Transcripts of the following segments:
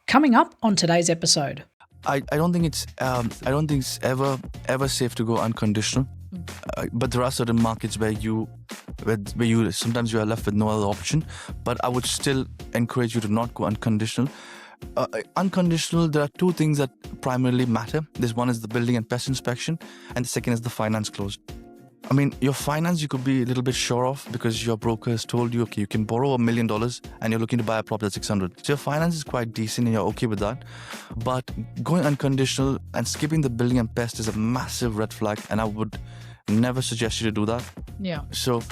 Coming up on today's episode. I don't think it's ever safe to go unconditional. But there are certain markets where you sometimes you are left with no other option. But I would still encourage you to not go unconditional. Unconditional, there are two things that primarily matter. This one is the building and pest inspection, and the second is the finance close. I mean, your finance you could be a little bit sure of because your broker has told you, okay, you can borrow $1 million and you're looking to buy a property at 600. So your finance is quite decent and you're okay with that. But going unconditional and skipping the building and pest is a massive red flag, and I would never suggest you to do that. Yeah. So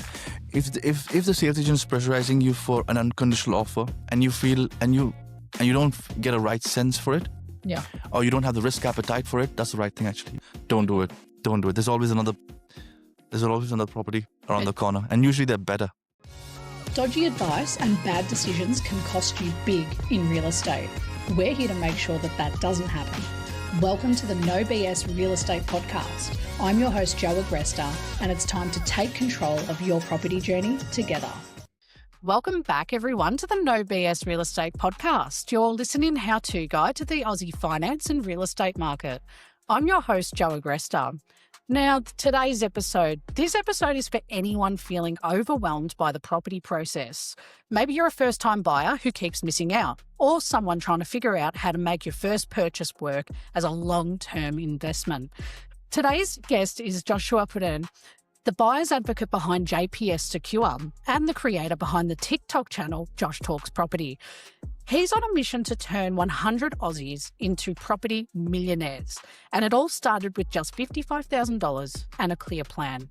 if the sales agent is pressurizing you for an unconditional offer and you feel and you don't get a right sense for it, yeah, or you don't have the risk appetite for it, that's the right thing actually. Don't do it. There's always another property around the corner, and usually they're better. Dodgy advice and bad decisions can cost you big in real estate. We're here to make sure that doesn't happen. Welcome to the No BS Real Estate Podcast. I'm your host, Joe Agresta, and it's time to take control of your property journey together. Welcome back, everyone, to the No BS Real Estate Podcast, your listening how-to guide to the Aussie finance and real estate market. I'm your host, Joe Agresta. Now, this episode is for anyone feeling overwhelmed by the property process. Maybe you're a first-time buyer who keeps missing out, or someone trying to figure out how to make your first purchase work as a long-term investment. Today's guest is Joshua Punnen, the buyer's advocate behind JPSecure and the creator behind the TikTok channel Josh Talks Property. He's on a mission to turn 100 Aussies into property millionaires, and it all started with just $55,000 and a clear plan.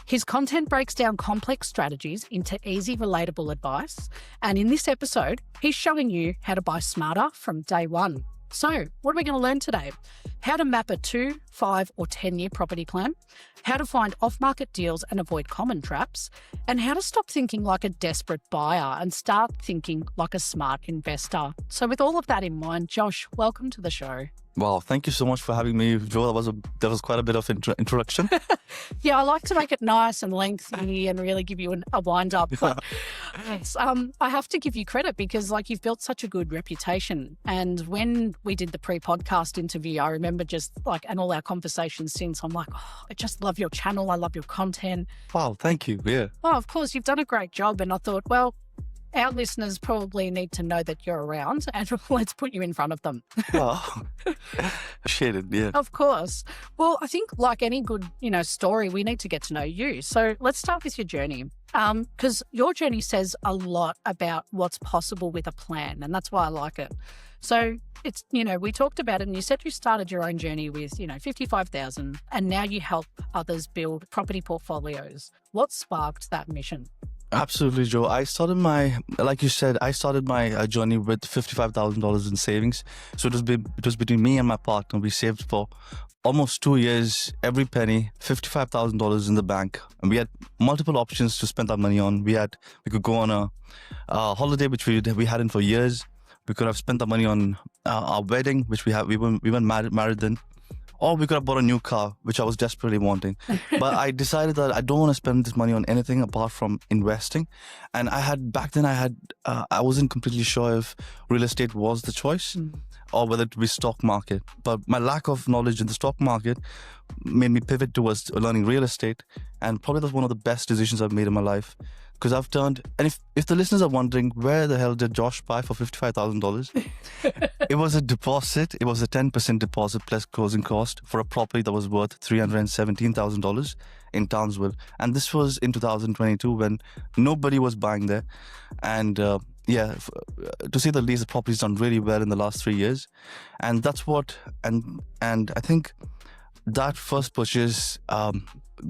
His content breaks down complex strategies into easy, relatable advice, and in this episode, he's showing you how to buy smarter from day one. So, what are we going to learn today? How to map a 2, 5 or 10-year property plan, how to find off-market deals and avoid common traps, and how to stop thinking like a desperate buyer and start thinking like a smart investor. So with all of that in mind, Josh, welcome to the show. Wow, thank you so much for having me, Joe. That was quite a bit of introduction. Yeah, I like to make it nice and lengthy and really give you a wind up. But I have to give you credit because you've built such a good reputation. And when we did the pre-podcast interview, I remember and all our conversations since, I'm like, oh, I just love your channel. I love your content. Wow, thank you. Yeah. Oh, of course, you've done a great job. And I thought, well, our listeners probably need to know that you're around, and let's put you in front of them. Wow. Appreciate it, yeah. Of course. Well, I think like any good, story, we need to get to know you. So let's start with your journey. Because your journey says a lot about what's possible with a plan, and that's why I like it. So it's, we talked about it, and you said you started your own journey with, 55,000, and now you help others build property portfolios. What sparked that mission? Absolutely, Joe. I started my journey with $55,000 in savings. So it was between me and my partner. We saved for almost 2 years, every penny, $55,000 in the bank. And we had multiple options to spend that money on. We could go on a holiday, which we hadn't for years. We could have spent the money on our wedding, which we weren't married then. Or we could have bought a new car, which I was desperately wanting. But I decided that I don't want to spend this money on anything apart from investing. And I wasn't completely sure if real estate was the choice or whether it would be stock market. But my lack of knowledge in the stock market made me pivot towards learning real estate. And probably that's one of the best decisions I've made in my life. Because I've turned, and if the listeners are wondering, where the hell did Josh buy for $55,000? It was a deposit. It was a 10% deposit plus closing cost for a property that was worth $317,000 in Townsville. And this was in 2022 when nobody was buying there. And to say the least, the property's done really well in the last 3 years. And that's and I think that first purchase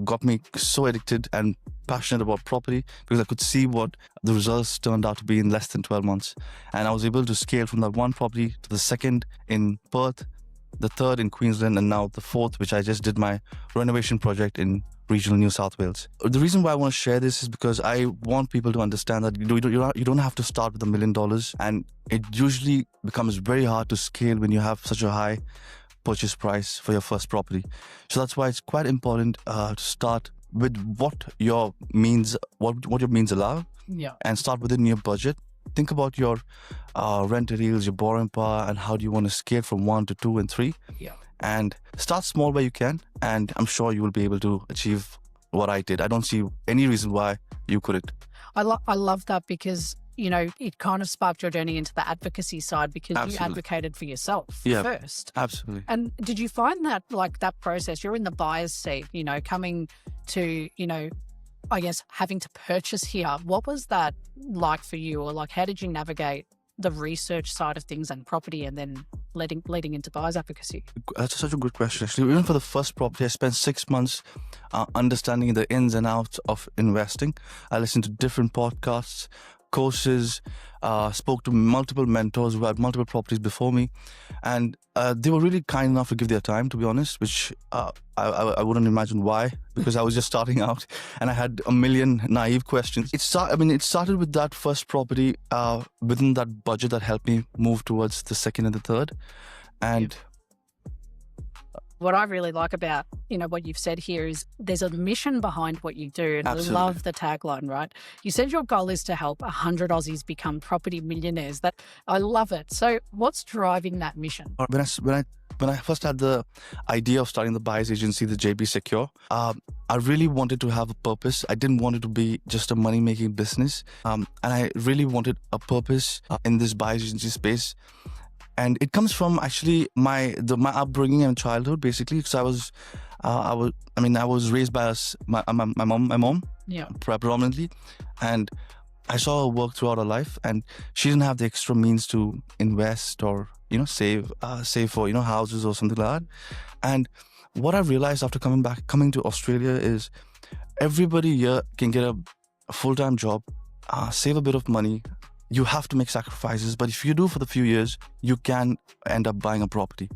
got me so addicted and passionate about property because I could see what the results turned out to be in less than 12 months. And I was able to scale from that one property to the second in Perth, the third in Queensland, and now the fourth, which I just did my renovation project in regional New South Wales. The reason why I want to share this is because I want people to understand that you don't have to start with $1 million, and it usually becomes very hard to scale when you have such a high purchase price for your first property. So that's why it's quite important to start with what your means allow, and start within your budget. think about your rental yields, your borrowing power, and how do you want to scale from 1 to 2 and 3. Yeah. And start small where you can, and I'm sure you will be able to achieve what I did. I don't see any reason why you couldn't. I love that because, it kind of sparked your journey into the advocacy side because you advocated for yourself first. Absolutely. And did you find that, like, that process, you're in the buyer's seat, coming to, I guess, having to purchase here. What was that like for you? Or, like, how did you navigate the research side of things and property and then leading into buyer's advocacy? That's such a good question, actually. Even for the first property, I spent 6 months understanding the ins and outs of investing. I listened to different podcasts, courses, spoke to multiple mentors who had multiple properties before me, and they were really kind enough to give their time, to be honest, which I wouldn't imagine why, because I was just starting out and I had a million naive questions. It started with that first property within that budget that helped me move towards the second and the third. And what I really like about, what you've said here is there's a mission behind what you do. And Absolutely. I love the tagline, right? You said your goal is to help 100 Aussies become property millionaires. I love it. So what's driving that mission? When I first had the idea of starting the buyer's agency, the JPSecure, I really wanted to have a purpose. I didn't want it to be just a money-making business. And I really wanted a purpose in this buyer's agency space. And it comes from actually my upbringing and childhood, basically, because I was raised by my mom, predominantly, and I saw her work throughout her life, and she didn't have the extra means to invest or save for houses or something like that. And what I realized after coming to Australia is everybody here can get a full-time job, save a bit of money. You have to make sacrifices, but if you do for the few years, you can end up buying a property.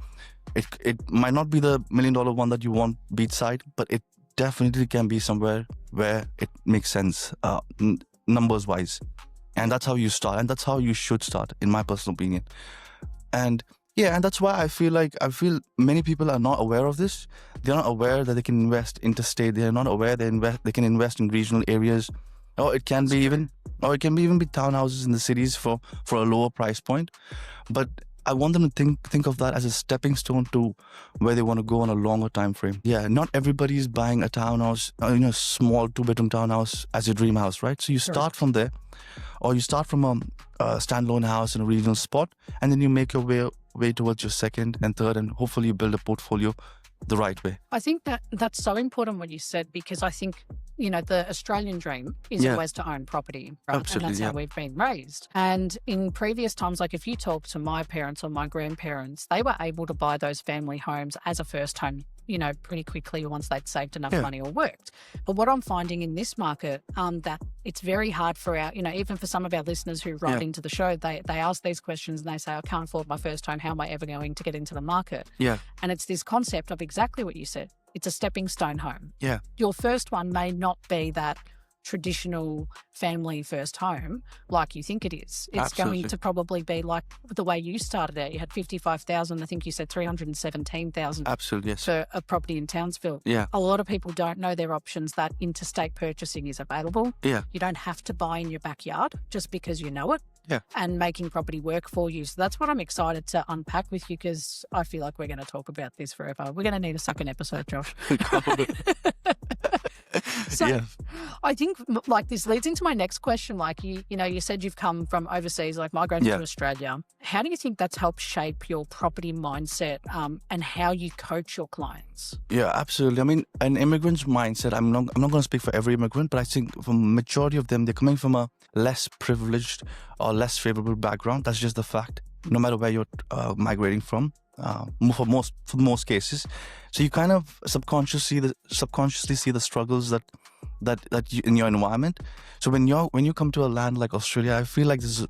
It might not be the $1 million one that you want beachside, but it definitely can be somewhere where it makes sense, numbers wise. And that's how you start, and that's how you should start, in my personal opinion. And that's why I feel many people are not aware of this. They're not aware that they can invest interstate. They're not aware they can invest in regional areas. Or it can be even be townhouses in the cities for a lower price point. But I want them to think of that as a stepping stone to where they want to go on a longer time frame. Yeah, not everybody is buying a townhouse, small 2-bedroom townhouse as your dream house, right? So you start from there, or you start from a standalone house in a regional spot, and then you make your way towards your second and third, and hopefully you build a portfolio the right way. I think that's so important what you said, because I think, the Australian dream is always to own property, right? Absolutely, and that's how we've been raised. And in previous times, like if you talk to my parents or my grandparents, they were able to buy those family homes as a first home, pretty quickly once they'd saved enough money or worked. But what I'm finding in this market, that it's very hard for our, even for some of our listeners who write into the show, they ask these questions and they say, I can't afford my first home. How am I ever going to get into the market? Yeah. And it's this concept of exactly what you said. It's a stepping stone home. Yeah. Your first one may not be that traditional family first home like you think it is. It's Absolutely. going to probably be like the way you started out. You had 55,000, I think you said 317,000 Absolutely, yes. for a property in Townsville. Yeah. A lot of people don't know their options, that interstate purchasing is available. Yeah. You don't have to buy in your backyard just because you know it. Yeah. And making property work for you. So that's what I'm excited to unpack with you, because I feel like we're going to talk about this forever. We're going to need a second episode, Josh. So I think like this leads into my next question. Like you said you've come from overseas, like migrated to Australia. How do you think that's helped shape your property mindset and how you coach your clients? Yeah, absolutely. I mean, an immigrant's mindset, I'm not going to speak for every immigrant, but I think for majority of them, they're coming from a less privileged or less favorable background. That's just the fact, no matter where you're migrating from. For most cases, so you kind of subconsciously see the struggles that you, in your environment. So when you come to a land like Australia, I feel like there's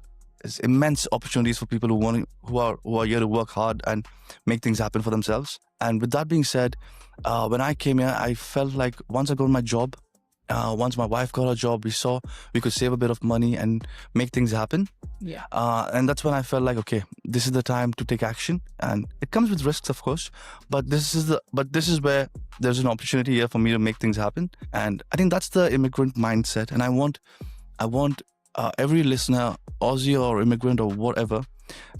immense opportunities for people who are here to work hard and make things happen for themselves. And with that being said, when I came here, I felt like once I got my job, once my wife got her job, we could save a bit of money and make things happen. Yeah. And that's when I felt like, okay, this is the time to take action. And it comes with risks, of course, but this is where there's an opportunity here for me to make things happen. And I think that's the immigrant mindset. And I want every listener, Aussie or immigrant or whatever,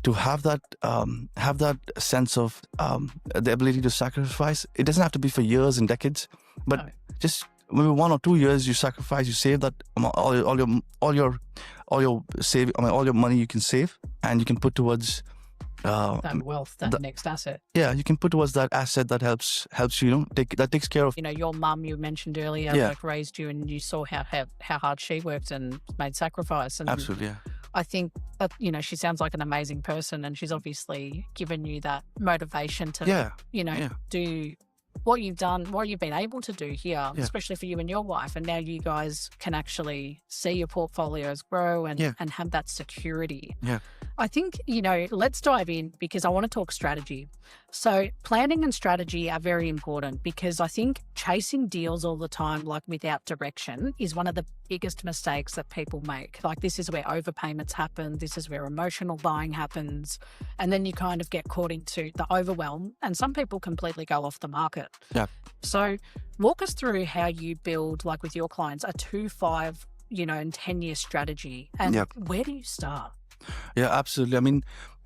to have that sense of the ability to sacrifice. It doesn't have to be for years and decades, but just maybe 1 or 2 years you sacrifice, you save that all your save, all your money you can save, and you can put towards that wealth, that next asset. Yeah, you can put towards that asset that helps you, that takes care of. Your mum, you mentioned earlier, like raised you, and you saw how hard she worked and made sacrifice. And absolutely, yeah. I think that, she sounds like an amazing person, and she's obviously given you that motivation to, do what you've done, what you've been able to do here, especially for you and your wife. And now you guys can actually see your portfolios grow and have that security. Yeah. I think, let's dive in, because I want to talk strategy. So planning and strategy are very important, because I think chasing deals all the time, like without direction, is one of the biggest mistakes that people make. Like, this is where overpayments happen. This is where emotional buying happens. And then you kind of get caught into the overwhelm, and some people completely go off the market. Yeah. So walk us through how you build, like with your clients, a 2, 5, and 10-year strategy. And where do you start? Yeah, absolutely. I mean,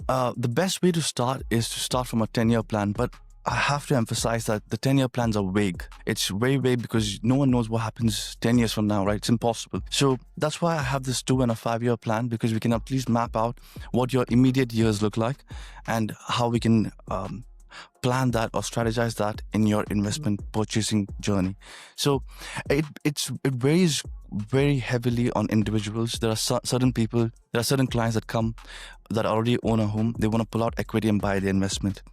the best way to start is to start from a 10-year plan, but I have to emphasize that the 10-year plans are vague. It's very vague because no one knows what happens 10 years from now, right? It's impossible. So that's why I have this 2 and a 5-year plan, because we can at least map out what your immediate years look like and how we can plan that or strategize that in your investment purchasing journey. So it varies very heavily on individuals. There are certain people, there are certain clients that come that already own a home. They want to pull out equity and buy the investment.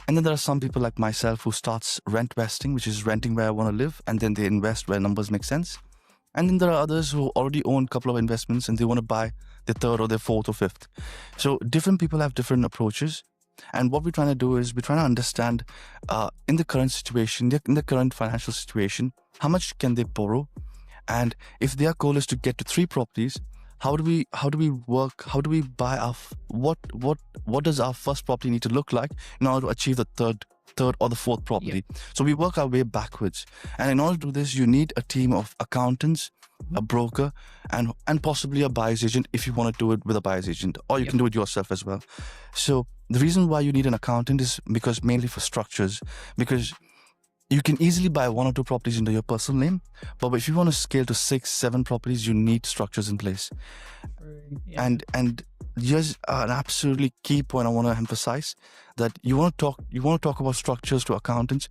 And then there are some people like myself who starts rent vesting, which is renting where I want to live, and then they invest where numbers make sense. And then there are others who already own a couple of investments and they want to buy their 3rd or their 4th or 5th. So different people have different approaches. And what we're trying to do is we're trying to understand in the current situation, in the current financial situation, how much can they borrow? And if their goal is to get to 3 properties, how do we work? How do we buy what does our first property need to look like in order to achieve the third or the 4th property? So we work our way backwards. And in order to do this, you need a team of accountants, a broker, and possibly a buyer's agent if you want to do it with a buyer's agent, or you can do it yourself as well. So the reason why you need an accountant is because mainly for structures, because you can easily buy 1 or 2 properties into your personal name, but if you want to scale to 6, 7 properties, you need structures in place. And here's an absolutely key point I want to emphasize, that you want to talk about structures to accountants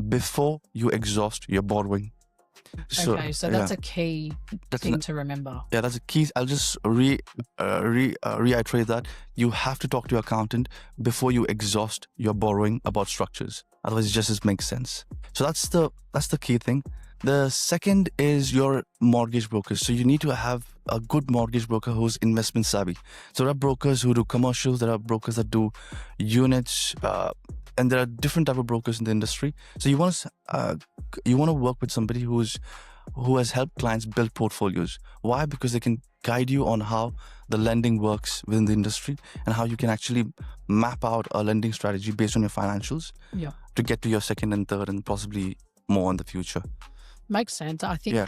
before you exhaust your borrowing. So that's a key thing to remember. Yeah, that's a key. I'll just reiterate that. You have to talk to your accountant before you exhaust your borrowing about structures. Otherwise, it just makes sense. So that's the key thing. The second is your mortgage brokers. So you need to have a good mortgage broker who's investment savvy. So there are brokers who do commercials. There are brokers that do units. And there are different type of brokers in the industry. So you want to work with somebody who has helped clients build portfolios. Why? Because they can guide you on how the lending works within the industry and how you can actually map out a lending strategy based on your financials to get to your 2nd and 3rd and possibly more in the future. Makes sense. I think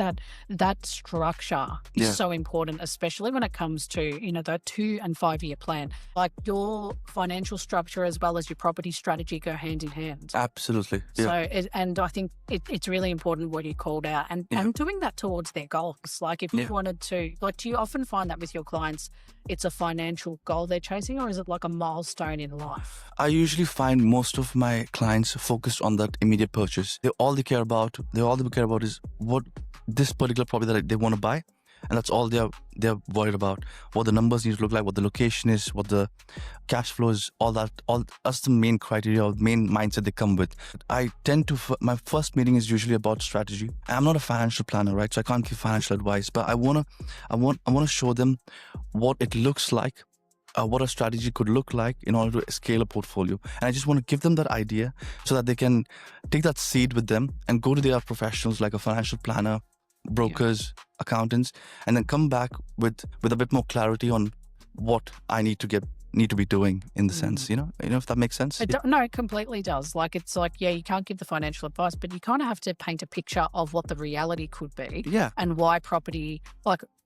that structure is so important, especially when it comes to, the 2 and 5 year plan. Like, your financial structure as well as your property strategy go hand in hand. Absolutely. Yeah. So, and I think it's really important what you called out, and doing that towards their goals. Like, if you wanted to, do you often find that with your clients, it's a financial goal they're chasing, or is it like a milestone in life? I usually find most of my clients focused on that immediate purchase. All they care about is what this particular property that they want to buy, and that's all they're worried about. What the numbers need to look like, what the location is, what the cash flow is, all that's the main criteria or main mindset they come with. I tend to, my first meeting is usually about strategy. I'm not a financial planner, right? So I can't give financial advice, but I want to show them what it looks like, what a strategy could look like in order to scale a portfolio. And I just want to give them that idea so that they can take that seed with them and go to their professionals like a financial planner, brokers, accountants, and then come back with a bit more clarity on what I need to be doing in the sense, if that makes sense. No, it completely does. You can't give the financial advice, but you kind of have to paint a picture of what the reality could be. Yeah. And why property,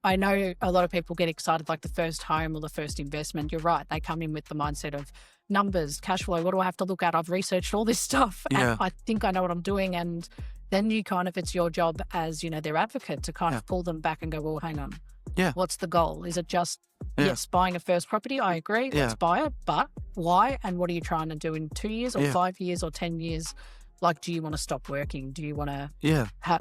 I know a lot of people get excited, like the first home or the first investment. You're right. They come in with the mindset of numbers, cash flow. What do I have to look at? I've researched all this stuff and I think I know what I'm doing. And then you kind of, it's your job as, their advocate to kind of pull them back and go, well, hang on. Yeah. What's the goal? Is it just, yes, buying a first property? I agree. Let's buy it. But why? And what are you trying to do in 2 years or 5 years or 10 years? Like, do you want to stop working? Do you want to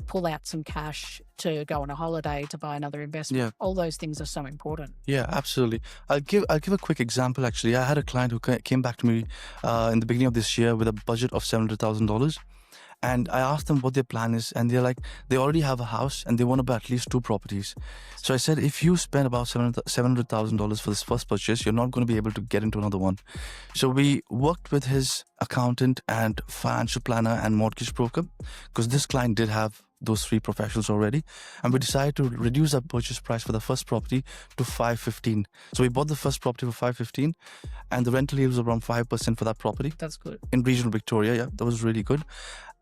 pull out some cash to go on a holiday, to buy another investment? Yeah. All those things are so important. Yeah, absolutely. I'll give a quick example. Actually, I had a client who came back to me in the beginning of this year with a budget of $700,000. And I asked them what their plan is, and they're like, they already have a house and they want to buy at least 2 properties. So I said, if you spend about $700,000 for this first purchase, you're not going to be able to get into another one. So we worked with his accountant and financial planner and mortgage broker, because this client did have those 3 professionals already, and we decided to reduce our purchase price for the first property to $515,000. So we bought the first property for $515,000, and the rental yield was around 5% for that property. That's good. In regional Victoria, yeah, that was really good.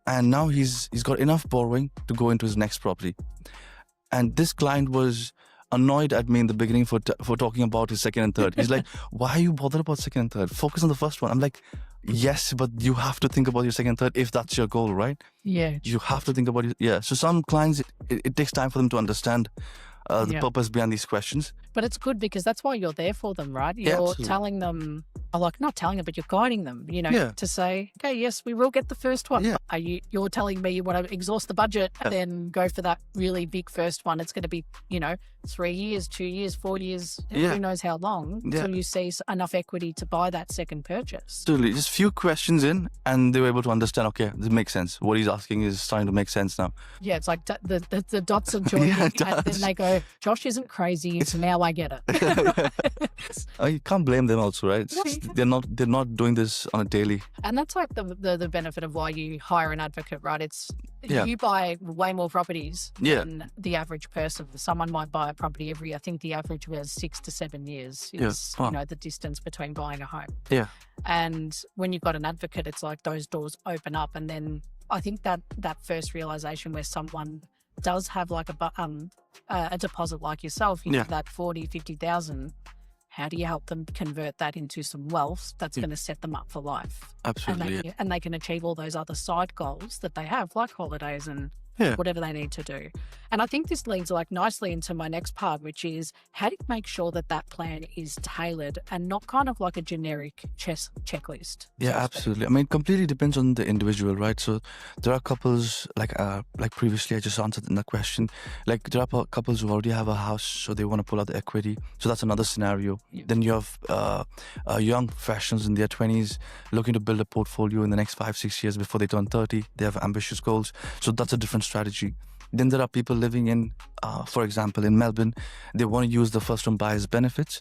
And now he's got enough borrowing to go into his next property. And this client was annoyed at me in the beginning for talking about his second and third. He's like, why are you bothered about second and third? Focus on the first one. I'm like, yes, but you have to think about your second and third if that's your goal, right? Yeah. You have to think about it. Yeah. So some clients, it takes time for them to understand the purpose behind these questions. But it's good because that's why you're there for them, right? You're telling them, not telling them, but you're guiding them, to say, okay, yes, we will get the first one. Yeah. You're telling me you want to exhaust the budget and then go for that really big first one. It's going to be, 3 years, 2 years, 4 years, who knows how long until you see enough equity to buy that second purchase. Absolutely. Just few questions in and they were able to understand, okay, this makes sense. What he's asking is starting to make sense now. Yeah, it's like the dots are joining and then they go, Josh isn't crazy, now I get it. You can't blame them also, right? They're not doing this on a daily. And that's like the benefit of why you hire an advocate, right? It's you buy way more properties than the average person. Someone might buy a property I think the average was 6 to 7 years is the distance between buying a home. Yeah. And when you've got an advocate, it's like those doors open up. And then I think that first realization where someone does have like a deposit like yourself, have that 40, 50,000, how do you help them convert that into some wealth that's going to set them up for life? Absolutely. And they can achieve all those other side goals that they have, like holidays and whatever they need to do. And I think this leads nicely into my next part, which is how do you make sure that plan is tailored and not kind of like a generic checklist? Yeah, absolutely. I mean, it completely depends on the individual, right? So there are couples like previously I just answered in the question, like there are couples who already have a house, so they want to pull out the equity. So that's another scenario. Yeah. Then you have young professionals in their 20s looking to build a portfolio in the next 5-6 years before they turn 30. They have ambitious goals. So that's a different strategy. Then there are people living in, for example, in Melbourne. They want to use the first home buyer's benefits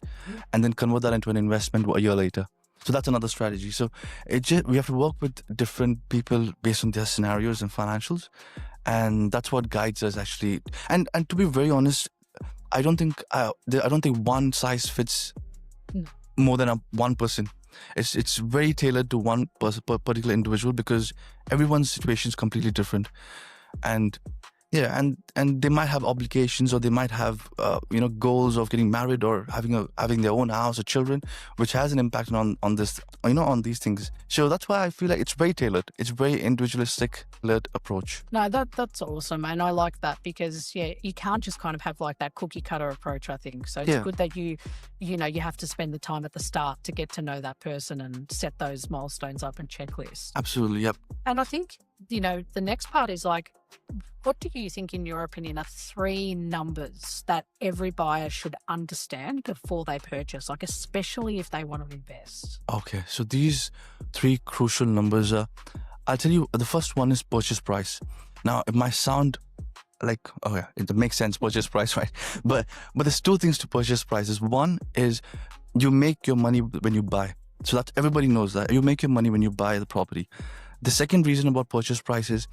and then convert that into an investment a year later. So that's another strategy. So we have to work with different people based on their scenarios and financials. And that's what guides us actually. And to be very honest, I don't think one size fits more than one person. It's very tailored to one particular individual because everyone's situation is completely different. And and they might have obligations, or they might have goals of getting married or having their own house or children, which has an impact on this on these things. So that's why I feel like it's very tailored. It's very individualistic led approach. No, that's awesome, and I like that because you can't just kind of have like that cookie cutter approach. I think so. It's good that you have to spend the time at the start to get to know that person and set those milestones up and checklists. Absolutely, yep. And I think the next part is like, what do you think, in your opinion, are 3 numbers that every buyer should understand before they purchase, like especially if they want to invest? Okay, so these 3 crucial numbers are, I'll tell you, the first one is purchase price. Now, it might sound like, it makes sense, purchase price, right? But there's 2 things to purchase prices. One is you make your money when you buy. So that everybody knows that. You make your money when you buy the property. The second reason about purchase price is,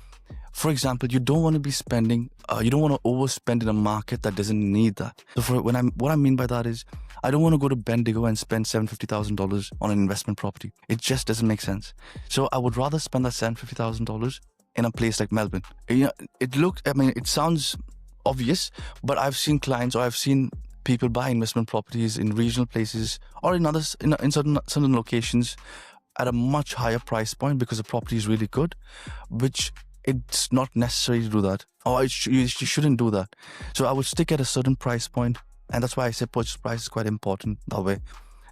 for example, you don't want to be spending, you don't want to overspend in a market that doesn't need that. So what I mean by that is, I don't want to go to Bendigo and spend $750,000 on an investment property. It just doesn't make sense. So I would rather spend that $750,000 in a place like Melbourne. It sounds obvious, but I've seen clients or I've seen people buy investment properties in regional places or in others in certain locations at a much higher price point because the property is really good, which it's not necessary to do that, or you shouldn't do that. So I would stick at a certain price point, and that's why I say purchase price is quite important that way.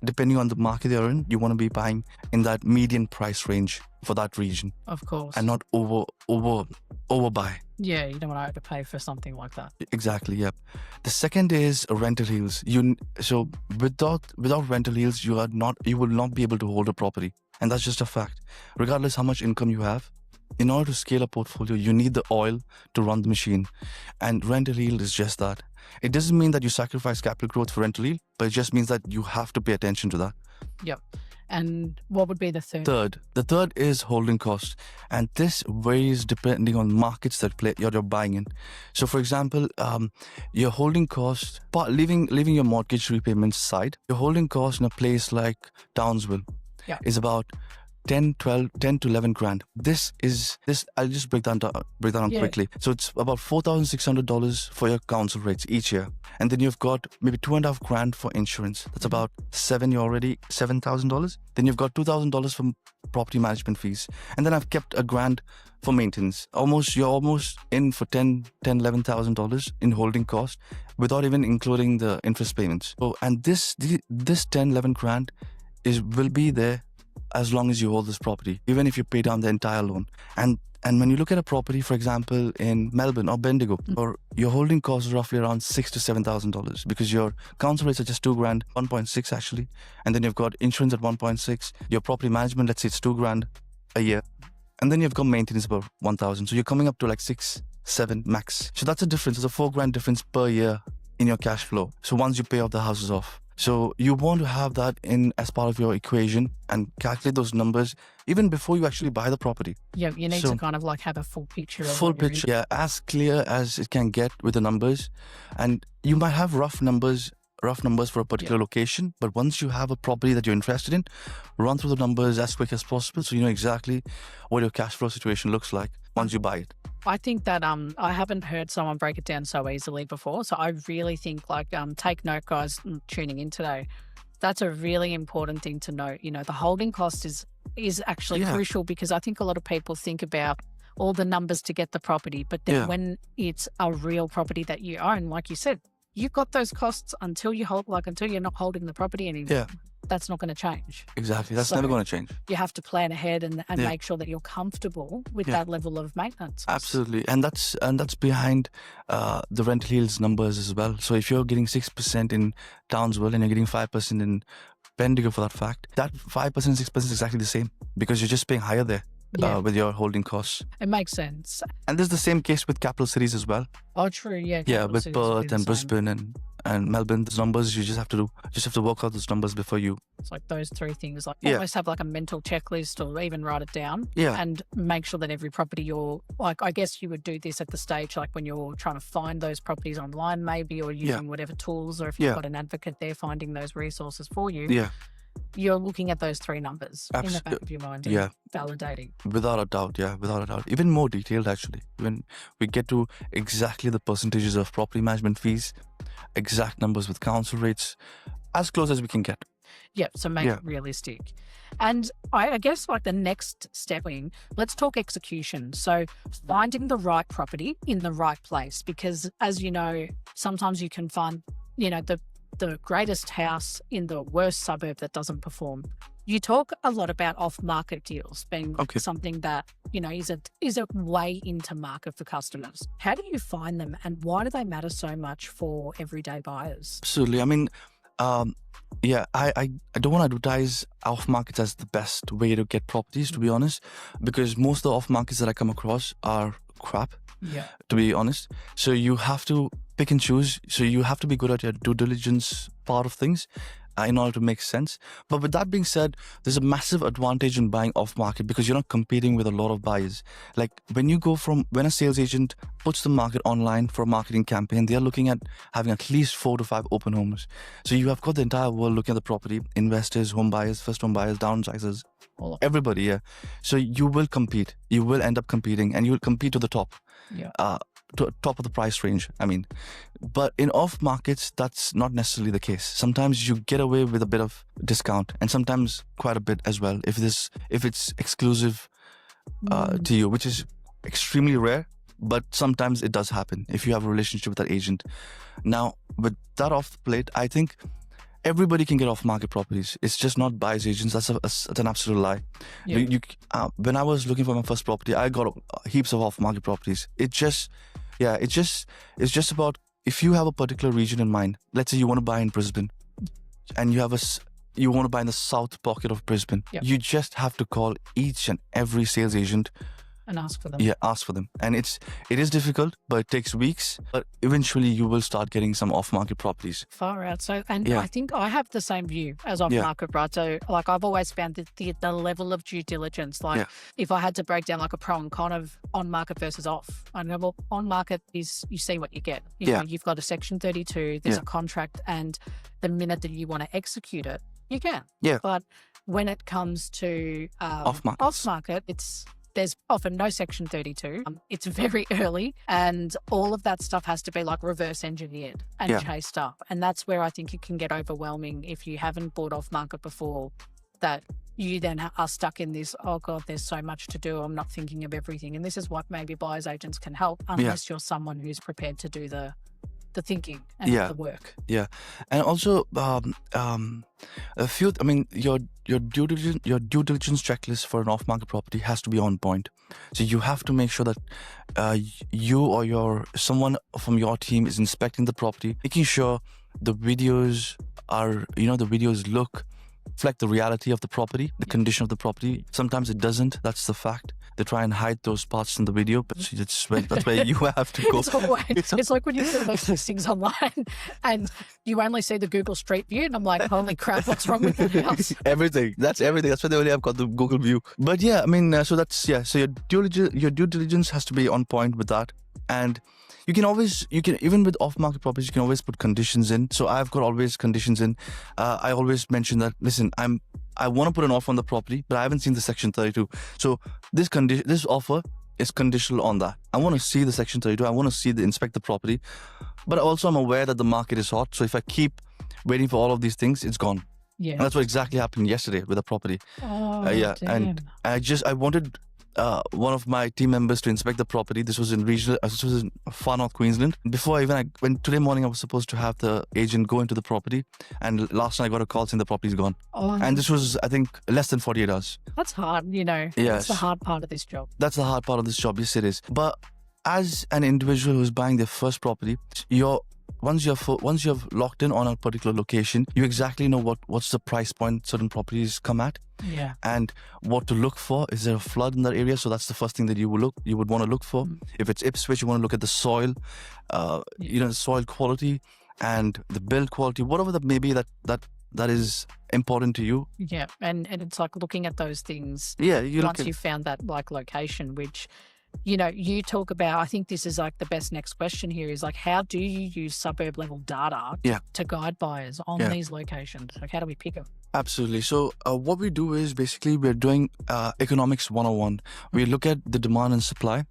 Depending on the market you're in, you want to be buying in that median price range for that region. Of course. And not overbuy. Yeah, you don't want to overpay for something like that. Exactly, yeah. The second is rental yields. So without rental yields, you will not be able to hold a property. And that's just a fact. Regardless how much income you have, in order to scale a portfolio, you need the oil to run the machine. And rental yield is just that. It doesn't mean that you sacrifice capital growth for rental yield, but it just means that you have to pay attention to that. Yep. And what would be the third? The third is holding cost. And this varies depending on markets that you're buying in. So for example, your holding cost, leaving your mortgage repayments aside, your holding cost in a place like Townsville is about 10 to 11 grand. This I'll just break that down quickly. So it's about $4,600 for your council rates each year. And then you've got maybe $2.5 grand for insurance. That's about $7,000. Then you've got $2,000 from property management fees. And then I've kept $1 grand for maintenance. You're almost in for $11,000 in holding cost without even including the interest payments. So, and this 11 grand will be there as long as you hold this property, even if you pay down the entire loan. And when you look at a property, for example, in Melbourne or Bendigo, or your holding cost is roughly around $6,000 to $7,000 because your council rates are just $2 grand, 1.6 actually, and then you've got insurance at 1.6. Your property management, let's say it's $2 grand a year, and then you've got maintenance about 1,000. So you're coming up to like 6, 7 max. So that's a difference. It's a $4 grand difference per year in your cash flow. So once you pay off the houses off. So you want to have that in as part of your equation and calculate those numbers even before you actually buy the property. Yeah, you need to kind of like have a full picture. Yeah, as clear as it can get with the numbers. And you might have rough numbers for a particular location, but once you have a property that you're interested in, run through the numbers as quick as possible so you know exactly what your cash flow situation looks like once you buy it. I think that I haven't heard someone break it down so easily before. So I really think like take note, guys, tuning in today. That's a really important thing to note. You know, the holding cost is actually crucial because I think a lot of people think about all the numbers to get the property, but then when it's a real property that you own, like you said, you've got those costs until you're not holding the property anymore. Yeah. That's not going to change. Exactly. That's never going to change. You have to plan ahead and make sure that you're comfortable with that level of maintenance. Absolutely. And that's behind the rental yields numbers as well. So if you're getting 6% in Townsville and you're getting 5% in Bendigo for that fact, that 5%, 6% is exactly the same because you're just paying higher there. With your holding costs. It makes sense. And there's the same case with capital cities as well. Oh, true. Yeah. Yeah, with Perth and Brisbane and Melbourne, those numbers you just have to work out those numbers before you. It's like those three things. Like almost have like a mental checklist or even write it down. Yeah. And make sure that every property you're like, I guess you would do this at the stage like when you're trying to find those properties online, maybe, or using whatever tools, or if you've got an advocate there finding those resources for you. Yeah. You're looking at those three numbers in the back of your mind and validating. Without a doubt. Even more detailed, actually. When we get to exactly the percentages of property management fees, exact numbers with council rates, as close as we can get. Yeah, so make it realistic. And I guess like the next step, let's talk execution. So finding the right property in the right place, because as you know, sometimes you can find, the greatest house in the worst suburb that doesn't perform. You talk a lot about off-market deals being something that, is a way into market for customers. How do you find them and why do they matter so much for everyday buyers? Absolutely. I mean, I don't want to advertise off-markets as the best way to get properties, to be honest, because most of the off-markets that I come across are crap, to be honest. So you have to pick and choose. So you have to be good at your due diligence part of things in order to make sense. But with that being said, there's a massive advantage in buying off market because you're not competing with a lot of buyers. Like when a sales agent puts the market online for a marketing campaign, they're looking at having at least 4 to 5 open homes. So you have got the entire world looking at the property, investors, home buyers, first home buyers, downsizers, everybody. So you will compete. You will end up competing and you will compete to the top. top of the price range. I mean, but in off markets, that's not necessarily the case. Sometimes you get away with a bit of discount, and sometimes quite a bit as well, if it's exclusive to you, which is extremely rare. But sometimes it does happen if you have a relationship with that agent. Now, with that off the plate, I think everybody can get off-market properties. It's just not buyers agents. That's an absolute lie. Yeah. When I was looking for my first property, I got heaps of off-market properties. It's just about, if you have a particular region in mind. Let's say you want to buy in Brisbane, and you want to buy in the south pocket of Brisbane. Yep. You just have to call each and every sales agent And ask for them. Yeah, ask for them. And it is difficult, but it takes weeks. But eventually you will start getting some off-market properties. Far out. So, and I think I have the same view as off-market, right? So, like, I've always found that the level of due diligence, like if I had to break down like a pro and con of on-market versus off, I know, well, on-market is you see what you get. You know, you've got a Section 32, there's a contract, and the minute that you want to execute it, you can. Yeah. But when it comes to off-market, there's often no Section 32. It's very early, and all of that stuff has to be like reverse engineered and chased up. And that's where I think it can get overwhelming if you haven't bought off market before, that you then are stuck in this, oh God, there's so much to do. I'm not thinking of everything. And this is what maybe buyers agents can help, unless you're someone who's prepared to do the thinking and the work. Yeah. And also your due diligence checklist for an off-market property has to be on point. So you have to make sure that you or someone from your team is inspecting the property, making sure the videos reflect the reality of the property, the condition of the property. Sometimes it doesn't. That's the fact. They try and hide those parts in the video, but that's where you have to go. It's like when you see those listings online and you only see the Google Street View, and I'm like, holy crap, what's wrong with the house? Everything. That's everything. That's why they only have got the Google View. But so So your due diligence has to be on point with that. And you can even with off-market properties, you can always put conditions in. So I've got always conditions in. I always mention that, listen, I want to put an offer on the property, but I haven't seen the Section 32. So this offer is conditional on that. I want to see the Section 32. I want to inspect the property. But also I'm aware that the market is hot. So if I keep waiting for all of these things, it's gone. Yeah. And that's what exactly happened yesterday with a property. Oh, damn. And I wanted one of my team members to inspect the property. This was in far north Queensland. Before today morning, I was supposed to have the agent go into the property, and last night I got a call saying the property's gone. And this was, I think, less than 48 hours. That's hard, Yes. That's the hard part of this job. That's the hard part of this job. Yes, it is. But as an individual who's buying their first property, once you've locked in on a particular location, you exactly know what's the price point certain properties come at. Yeah. And what to look for. Is there a flood in that area? So that's the first thing that you would want to look for. If it's Ipswich, you want to look at the soil, the soil quality and the build quality, whatever that may be that is important to you. Yeah. And it's like looking at those things. Yeah. Once you've found that like location, which you talk about, I think this is like the best next question here is like, how do you use suburb level data to guide buyers on these locations? Like, how do we pick them? Absolutely. So what we do is basically we're doing economics 101. We look at the demand and supply,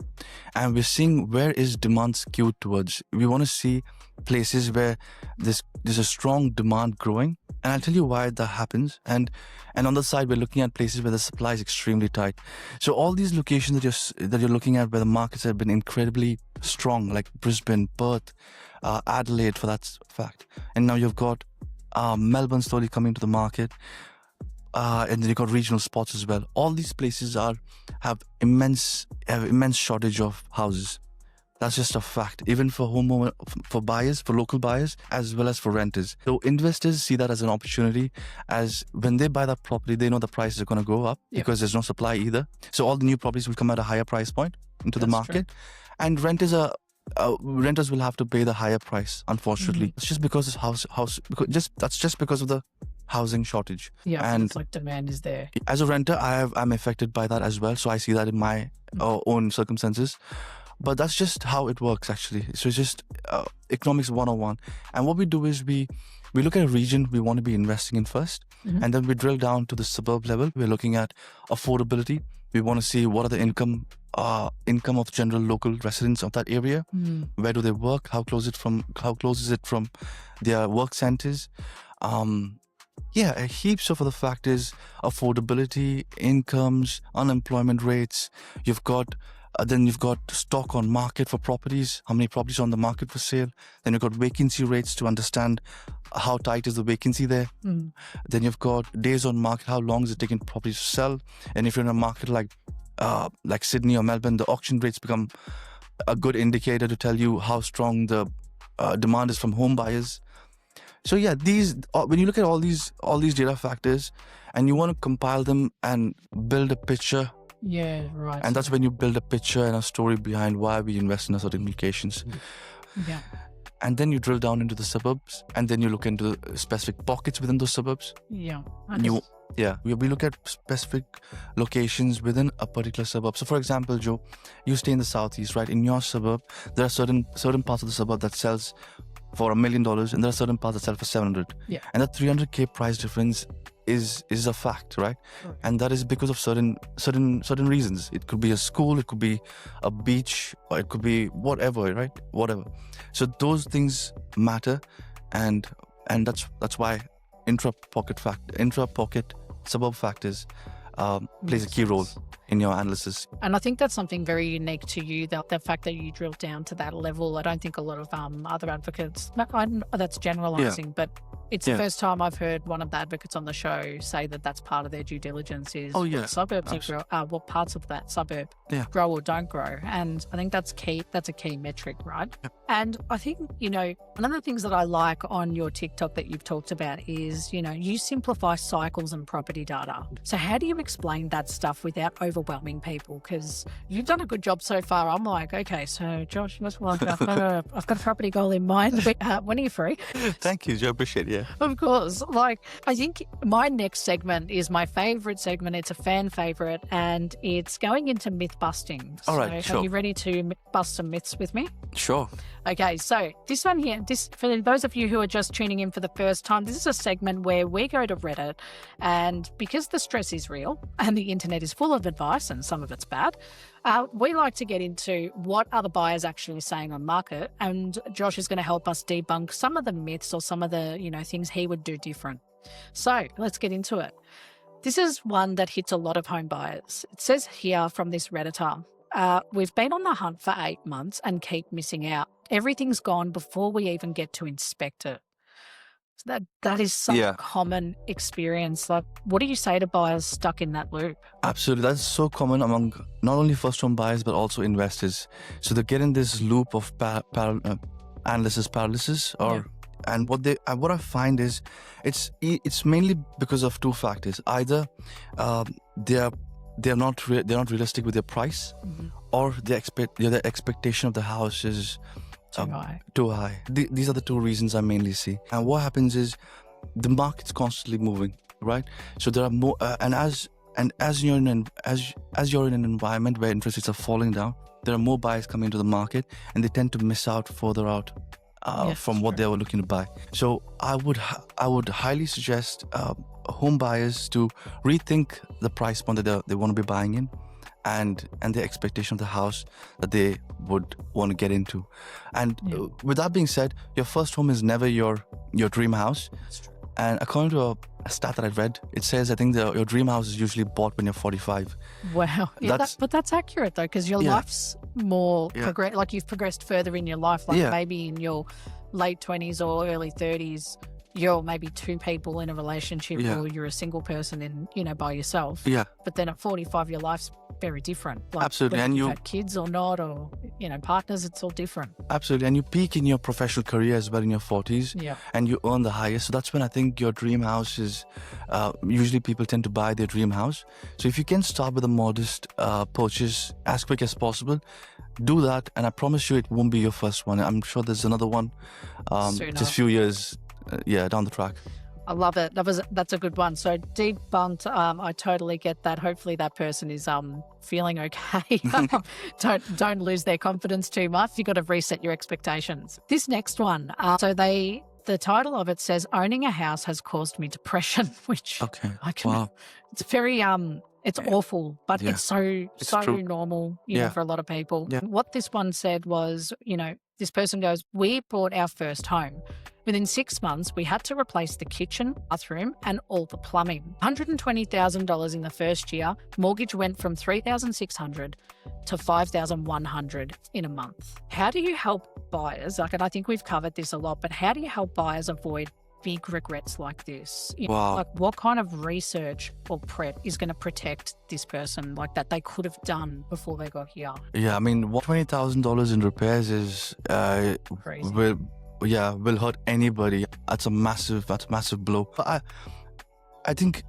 and we're seeing where is demand skewed towards. We want to see places where there's a strong demand growing. And I'll tell you why that happens. And on the side, we're looking at places where the supply is extremely tight. So all these locations that you're looking at where the markets have been incredibly strong, like Brisbane, Perth, Adelaide for that fact. And now you've got Melbourne slowly coming to the market. And then you've got regional spots as well. All these places have immense shortage of houses. That's just a fact, even for buyers, for local buyers, as well as for renters. So investors see that as an opportunity, as when they buy that property, they know the prices are going to go up because there's no supply either. So all the new properties will come at a higher price point into the market. True. And renters will have to pay the higher price, unfortunately. It's just because that's just because of the housing shortage. Yeah, and it's like demand is there. As a renter, I'm affected by that as well. So I see that in my own circumstances. But that's just how it works, actually. So it's just economics 101. And what we do is we look at a region we want to be investing in first, and then we drill down to the suburb level. We're looking at affordability. We want to see what are the income of general local residents of that area. Where do they work? How close is it from their work centers? Heaps of other factors: affordability, incomes, unemployment rates. You've got stock on market for properties. How many properties are on the market for sale? Then you've got vacancy rates to understand how tight is the vacancy there. Then you've got days on market. How long is it taking properties to sell? And if you're in a market like Sydney or Melbourne, the auction rates become a good indicator to tell you how strong the demand is from home buyers. So yeah, when you look at all these data factors and you want to compile them and build a picture. Yeah, right. And that's when you build a picture and a story behind why we invest in a certain locations. Yeah. And then you drill down into the suburbs, and then you look into specific pockets within those suburbs. Yeah. We look at specific locations within a particular suburb. So for example, Joe, you stay in the southeast, right? In your suburb, there are certain parts of the suburb that sells for $1 million, and there are certain parts that sell for 700. Yeah. And that 300K price difference is a fact, right? And that is because of certain reasons. It could be a school, it could be a beach, or it could be whatever, right? Whatever. So those things matter, and that's why intra-pocket suburb factors plays a key role in your analysis. And I think that's something very unique to you, the fact that you drilled down to that level. I don't think a lot of other advocates, that's generalizing, but it's the first time I've heard one of the advocates on the show say that that's part of their due diligence is what suburbs grow, what parts of that suburb grow or don't grow. And I think that's key. That's a key metric, right? Yep. And I think, one of the things that I like on your TikTok that you've talked about is, you simplify cycles and property data. So how do you explain that stuff without overwhelming people? Because you've done a good job so far. I'm like, okay, so Josh, I've got a property goal in mind. When are you free? Thank you, Joe. Appreciate it. Yeah. Of course. I think my next segment is my favorite segment. It's a fan favorite, and it's going into myth busting. All right, sure. Are you ready to bust some myths with me? Sure. Okay, so this one here, for those of you who are just tuning in for the first time, this is a segment where we go to Reddit, and because the stress is real and the internet is full of advice and some of it's bad, we like to get into what are the buyers actually saying on market, and Josh is going to help us debunk some of the myths or some of the things he would do different. So let's get into it. This is one that hits a lot of home buyers. It says here from this Redditor, we've been on the hunt for 8 months and keep missing out. Everything's gone before we even get to inspect it. So that is such a common experience. What do you say to buyers stuck in that loop? Absolutely. That's so common among not only first-home buyers, but also investors. So they get in this loop of analysis paralysis, and what I find is it's mainly because of two factors. Either they're not realistic with their price, or the expectation of the house is too high. These are the two reasons I mainly see. And what happens is the market's constantly moving, right? So there are more, as you're in an environment where interest rates are falling down, there are more buyers coming into the market, and they tend to miss out further out from what they were looking to buy. So I would highly suggest home buyers to rethink the price point that they want to be buying in, and the expectation of the house that they would want to get into. And with that being said, your first home is never your dream house. That's true. And according to a stat that I read, it says I think your dream house is usually bought when you're 45. Wow. But that's accurate though, because your life's more like you've progressed further in your life. Like maybe in your late 20s or early 30s, you're maybe two people in a relationship, or you're a single person in by yourself. Yeah. But then at 45, your life's very different. Like absolutely. And you've had kids or not, or partners, it's all different. Absolutely. And you peak in your professional career as well in your 40s. Yeah. And you earn the highest. So that's when I think your dream house is. Usually people tend to buy their dream house. So if you can start with a modest purchase as quick as possible, do that, and I promise you it won't be your first one. I'm sure there's another one just a few years down the track. I love it. That's a good one. So debunked. I totally get that. Hopefully that person is feeling okay. Don't lose their confidence too much. You got to reset your expectations. This next one. The title of it says, "Owning a house has caused me depression," which wow. It's very It's awful, but it's so true. normal, you know, for a lot of people. Yeah. What this one said was, you know, this person goes, we bought our first home. Within 6 months, we had to replace the kitchen, bathroom, and all the plumbing. $120,000 in the first year. Mortgage went from $3,600 to $5,100 in a month. How do you help buyers? Like, and I think we've covered this a lot, but how do you help buyers avoid big regrets like this? You know, like, what kind of research or prep is going to protect this person like that they could have done before they got here? Yeah, I mean, $20,000 in repairs is crazy. Will hurt anybody. That's a massive blow. But I think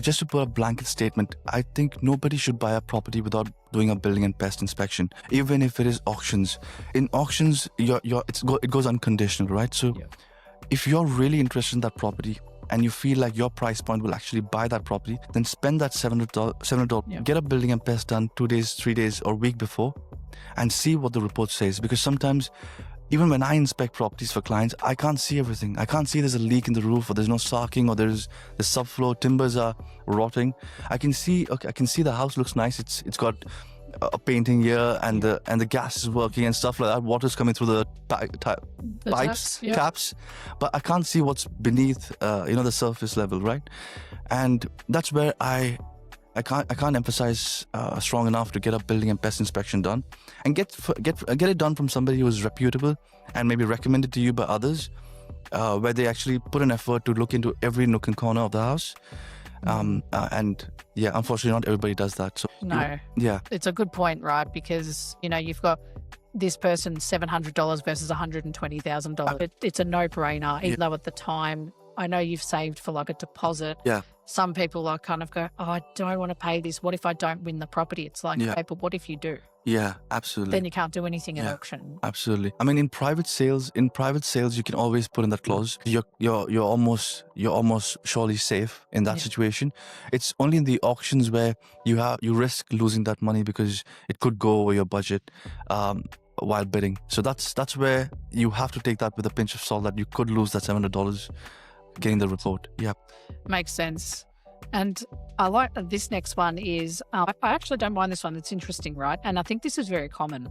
just to put a blanket statement, I think nobody should buy a property without doing a building and pest inspection, even if it is auctions. In auctions, it goes unconditional, right? So if you're really interested in that property and you feel like your price point will actually buy that property, then spend that $700. Get a building and pest done 2 days, 3 days, or a week before, and see what the report says. Because sometimes, even when I inspect properties for clients, I can't see everything. I can't see there's a leak in the roof, or there's no sarking, or there's the subfloor, timbers are rotting. I can see the house looks nice. It's got a painting here, and the gas is working and stuff like that. Water's coming through the pipes, taps, but I can't see what's beneath, the surface level, right? And that's where I can't emphasize strong enough to get a building and pest inspection done, and get it done from somebody who is reputable and maybe recommended to you by others, where they actually put an effort to look into every nook and corner of the house. Unfortunately, not everybody does that. So it's a good point, right? Because you've got this person $700 versus $120,000. It's a no-brainer, even though at the time, I know you've saved for like a deposit. Yeah. Some people are kind of go, oh, I don't want to pay this. What if I don't win the property? It's like, okay, but what if you do? Yeah, absolutely. Then you can't do anything at auction. Absolutely. I mean, in private sales, you can always put in that clause. You're almost surely safe in that situation. It's only in the auctions where you risk losing that money because it could go over your budget while bidding. So that's where you have to take that with a pinch of salt, that you could lose that $700 getting the report. Yeah. Makes sense. And I like this next one is, I actually don't mind this one. It's interesting, right? And I think this is very common.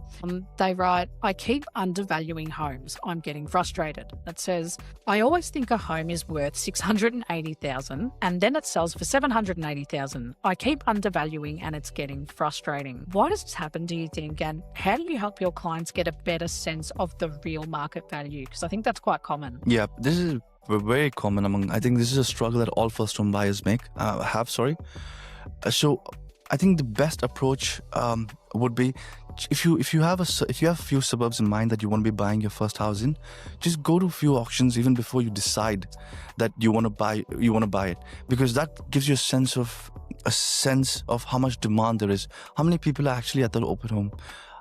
They write, I keep undervaluing homes. I'm getting frustrated. It says, I always think a home is worth $680,000 and then it sells for $780,000. I keep undervaluing and it's getting frustrating. Why does this happen, do you think? And how do you help your clients get a better sense of the real market value? Because I think that's quite common. Yeah, this is very common I think this is a struggle that all first-home buyers have. So I think the best approach would be, if you have a few suburbs in mind that you want to be buying your first house in, just go to a few auctions even before you decide that you want to buy it, because that gives you a sense of how much demand there is, how many people are actually at the open home,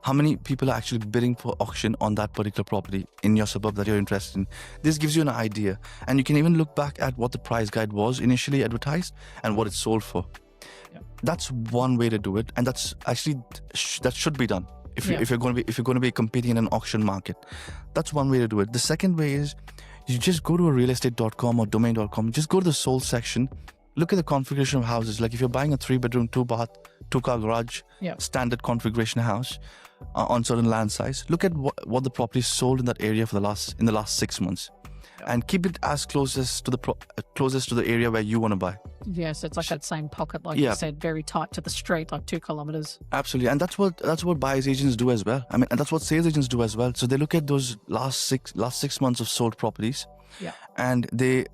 how many people are actually bidding for auction on that particular property in your suburb that you're interested in. This gives you an idea, and you can even look back at what the price guide was initially advertised and what it sold for. That's one way to do it, and that's actually that should be done if you're going to be competing in an auction market. That's one way to do it. The second way is you just go to a realestate.com or domain.com. Just go to the sold section. Look at the configuration of houses. Like if you're buying a 3-bedroom, 2-bath, 2-car garage, standard configuration house on certain land size, look at what the property sold in that area in the last 6 months, and keep it as closest to the area where you want to buy. Yes, it's like that same pocket, like you said, very tight to the street, like 2 kilometers. Absolutely, and that's what buyers agents do as well. I mean, and that's what sales agents do as well. So they look at those last six months of sold properties, and they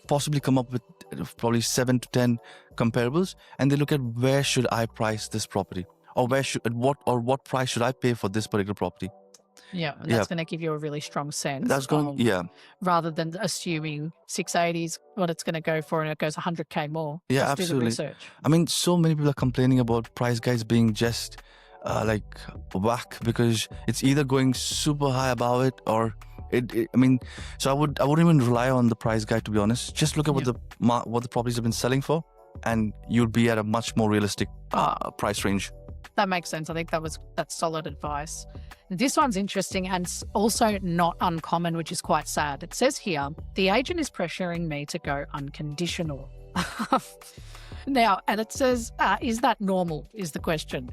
possibly come up with probably 7 to 10 comparables, and they look at where should I price this property, or what price should I pay for this particular property. Yeah, and that's going to give you a really strong sense. Rather than assuming 680s what it's going to go for and it goes 100K more. Yeah, Let's absolutely. do the research. I mean, so many people are complaining about price guides being just like whack, because it's either going super high above it or so I wouldn't even rely on the price guide, to be honest. Just look at what the properties have been selling for, and you'll be at a much more realistic price range. That makes sense. I think that's solid advice. This one's interesting and also not uncommon, which is quite sad. It says here, the agent is pressuring me to go unconditional. Now, and it says, is that normal is the question.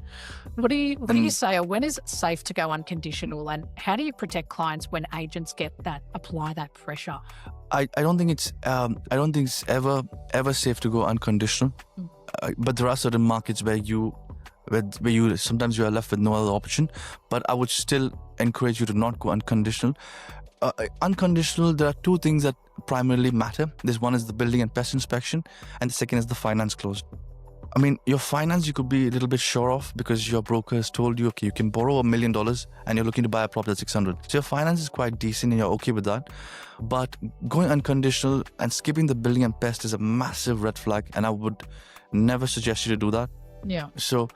What do you say, or when is it safe to go unconditional, and how do you protect clients when agents apply that pressure? I don't think it's ever safe to go unconditional, but there are certain markets where you sometimes you are left with no other option. But I would still encourage you to not go unconditional. Unconditional, there are two things that primarily matter. This one is the building and pest inspection, and the second is the finance clause. I mean, your finance you could be a little bit sure of because your broker has told you, okay, you can borrow $1 million and you're looking to buy a property at 600. So your finance is quite decent and you're okay with that. But going unconditional and skipping the building and pest is a massive red flag, and I would never suggest you to do that. Yeah. So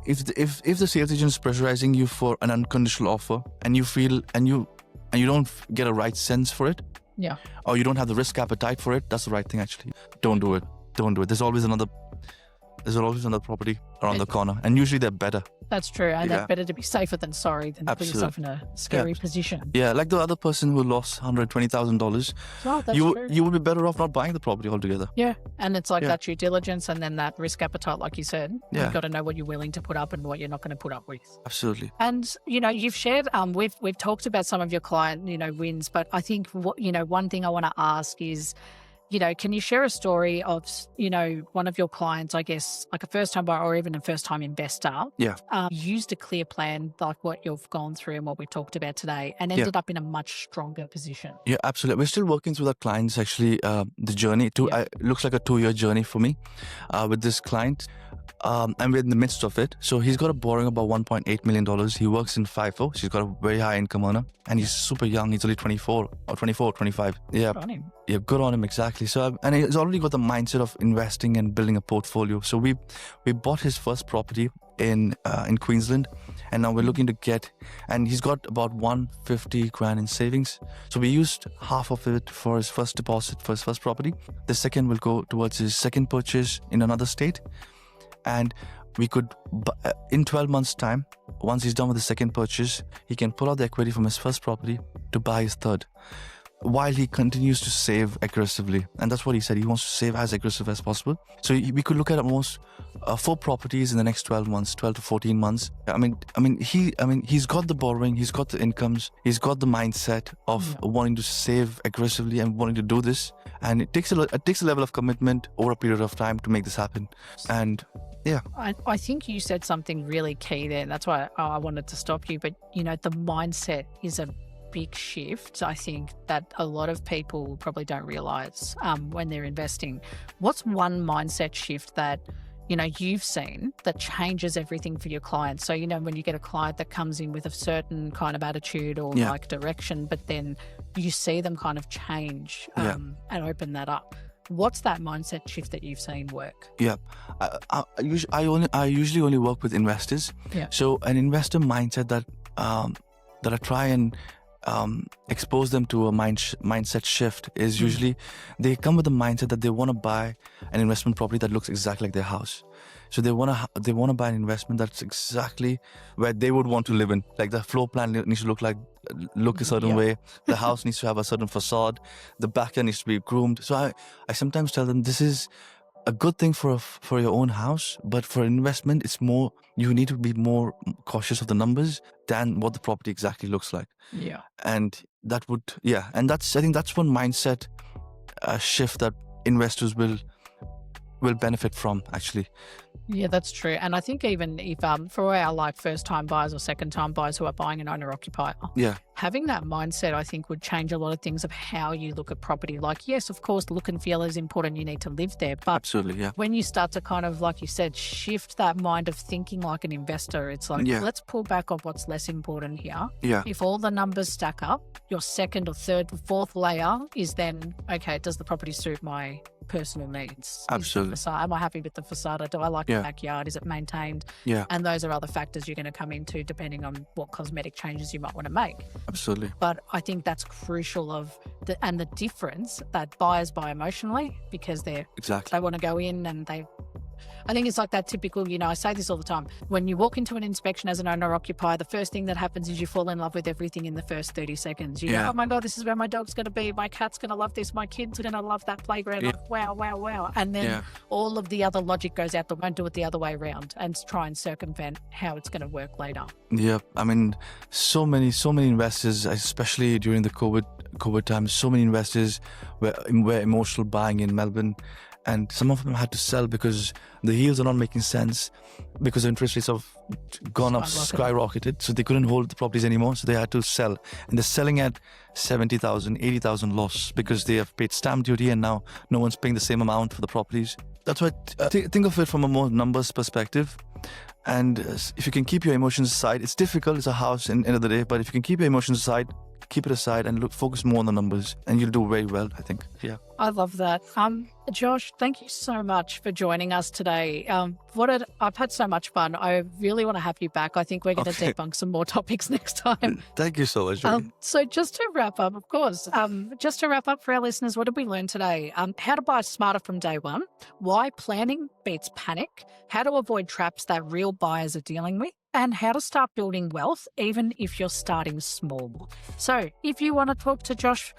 if the sales agent is pressurizing you for an unconditional offer and you feel and you don't get a right sense for it, yeah, or you don't have the risk appetite for it, that's the right thing actually. Don't do it. There's always another property around the corner, and usually they're better. That's true, and they're better to be safer than sorry than put yourself in a scary position. Yeah, like the other person who lost $120,000. Oh, that's you true. You would be better off not buying the property altogether. Yeah, and it's like that due diligence, and then that risk appetite, like you said. Yeah. You've got to know what you're willing to put up and what you're not going to put up with. Absolutely. And you've shared, we've talked about some of your client wins, but I think one thing I want to ask is, can you share a story of, one of your clients, I guess, like a first-time buyer or even a first-time investor, used a clear plan like what you've gone through and what we talked about today, and ended up in a much stronger position? Yeah, absolutely. We're still working through that client's actually, the journey. Looks like a 2-year journey for me with this client. And we're in the midst of it. So he's got a borrowing about $1.8 million. He works in FIFO. She's got a very high income earner, and he's super young. He's only 24 or 25. Yeah. Good on him. Yeah, good on him, exactly. So, and he's already got the mindset of investing and building a portfolio. So we bought his first property in Queensland, and now we're looking to and he's got about $150,000 in savings. So we used half of it for his first deposit for his first property. The second will go towards his second purchase in another state. And we could, in 12 months' time, once he's done with the second purchase, he can pull out the equity from his first property to buy his third, while he continues to save aggressively. And that's what he said. He wants to save as aggressive as possible. So we could look at almost 4 properties in the next 12 to 14 months. I mean, he's got the borrowing, he's got the incomes, he's got the mindset of wanting to save aggressively and wanting to do this. And it takes a level of commitment over a period of time to make this happen. And yeah. I think you said something really key there, and that's why I wanted to stop you. But, the mindset is a big shift, I think, that a lot of people probably don't realize when they're investing. What's one mindset shift that, you've seen that changes everything for your clients? So, when you get a client that comes in with a certain kind of attitude or like direction, but then you see them kind of change and open that up. What's that mindset shift that you've seen work? Yeah, I usually only work with investors. Yeah. So an investor mindset that I try and expose them to a mindset shift is usually they come with the mindset that they want to buy an investment property that looks exactly like their house. So they want to buy an investment that's exactly where they would want to live in. Like the floor plan needs to look a certain way. The house needs to have a certain facade. The backyard needs to be groomed. So I sometimes tell them this is a good thing for your own house, but for investment, it's more, you need to be more cautious of the numbers than what the property exactly looks like. Yeah. And I think that's one mindset shift that investors will benefit from, actually. Yeah, that's true. And I think even if for our first-time buyers or second-time buyers who are buying an owner-occupier, having that mindset, I think, would change a lot of things of how you look at property. Like, yes, of course, look and feel is important. You need to live there. But absolutely, yeah. When you start to kind of, like you said, shift that mind of thinking like an investor, it's like, let's pull back on what's less important here. Yeah. If all the numbers stack up, your second or third or fourth layer is then, okay, does the property suit my personal needs? Absolutely. Am I happy with the facade? Do I like the backyard? Is it maintained? Yeah. And those are other factors you're going to come into depending on what cosmetic changes you might want to make. Absolutely. But I think that's crucial and the difference that buyers buy emotionally because they want to go in and I think it's like that typical, I say this all the time. When you walk into an inspection as an owner-occupier, the first thing that happens is you fall in love with everything in the first 30 seconds. You go, oh my God, this is where my dog's going to be. My cat's going to love this. My kids are going to love that playground. Like, wow, wow, wow. And then all of the other logic goes out. They won't do it the other way around and try and circumvent how it's going to work later. Yeah, I mean, so many investors, especially during the COVID times, so many investors were emotional buying in Melbourne, and some of them had to sell because the yields are not making sense because the interest rates have gone up, skyrocketed, so they couldn't hold the properties anymore, so they had to sell, and they're selling at 70,000, 80,000 loss because they have paid stamp duty and now no one's paying the same amount for the properties. That's why think of it from a more numbers perspective. And if you can keep your emotions aside, it's difficult, it's a house in the end of the day, but if you can keep your emotions aside, keep it aside and focus more on the numbers, and you'll do very well, I think. Yeah. I love that. Josh, thank you so much for joining us today. I've had so much fun. I really want to have you back. I think we're going to debunk some more topics next time. Thank you so much. So just to wrap up, of course, just to wrap up for our listeners, what did we learn today? How to buy smarter from day one, why planning beats panic, how to avoid traps that real buyers are dealing with, and how to start building wealth even if you're starting small. So if you want to talk to Josh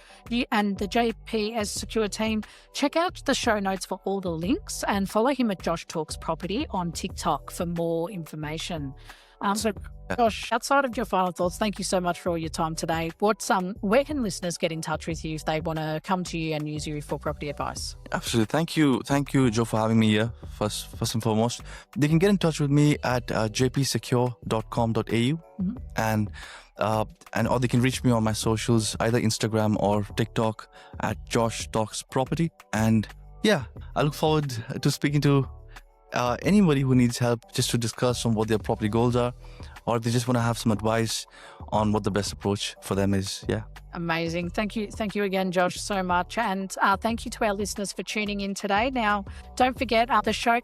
and the JPSecure team, check out the show notes for all the links and follow him at Josh Talks Property on TikTok for more information. Josh, outside of your final thoughts, thank you so much for all your time today. Where can listeners get in touch with you if they want to come to you and use you for property advice? Absolutely. Thank you, Joe, for having me here, first and foremost. They can get in touch with me at jpsecure.com.au or they can reach me on my socials, either Instagram or TikTok at Josh Talks Property. And yeah, I look forward to speaking to anybody who needs help just to discuss on what their property goals are, or if they just want to have some advice on what the best approach for them is. Yeah. Amazing. Thank you again, Josh, so much. And thank you to our listeners for tuning in today. Now, don't forget,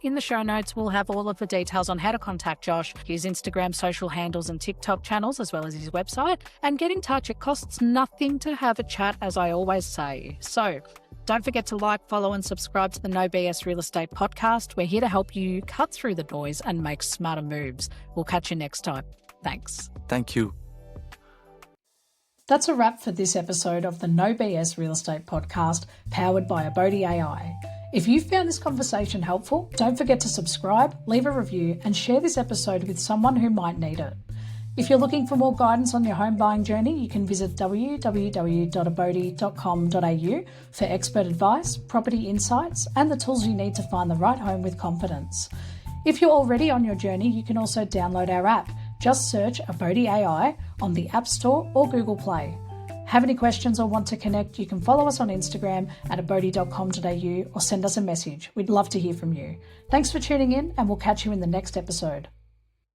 in the show notes, we'll have all of the details on how to contact Josh, his Instagram, social handles and TikTok channels, as well as his website. And get in touch. It costs nothing to have a chat, as I always say. So don't forget to like, follow and subscribe to the No BS Real Estate Podcast. We're here to help you cut through the noise and make smarter moves. We'll catch you next time. Thanks. Thank you. That's a wrap for this episode of the No BS Real Estate Podcast, powered by Abodey AI. If you found this conversation helpful, don't forget to subscribe, leave a review, and share this episode with someone who might need it. If you're looking for more guidance on your home buying journey, you can visit www.abodey.com.au for expert advice, property insights, and the tools you need to find the right home with confidence. If you're already on your journey, you can also download our app. Just search Abodey AI on the App Store or Google Play. Have any questions or want to connect, you can follow us on Instagram at abodey.com.au or send us a message. We'd love to hear from you. Thanks for tuning in, and we'll catch you in the next episode.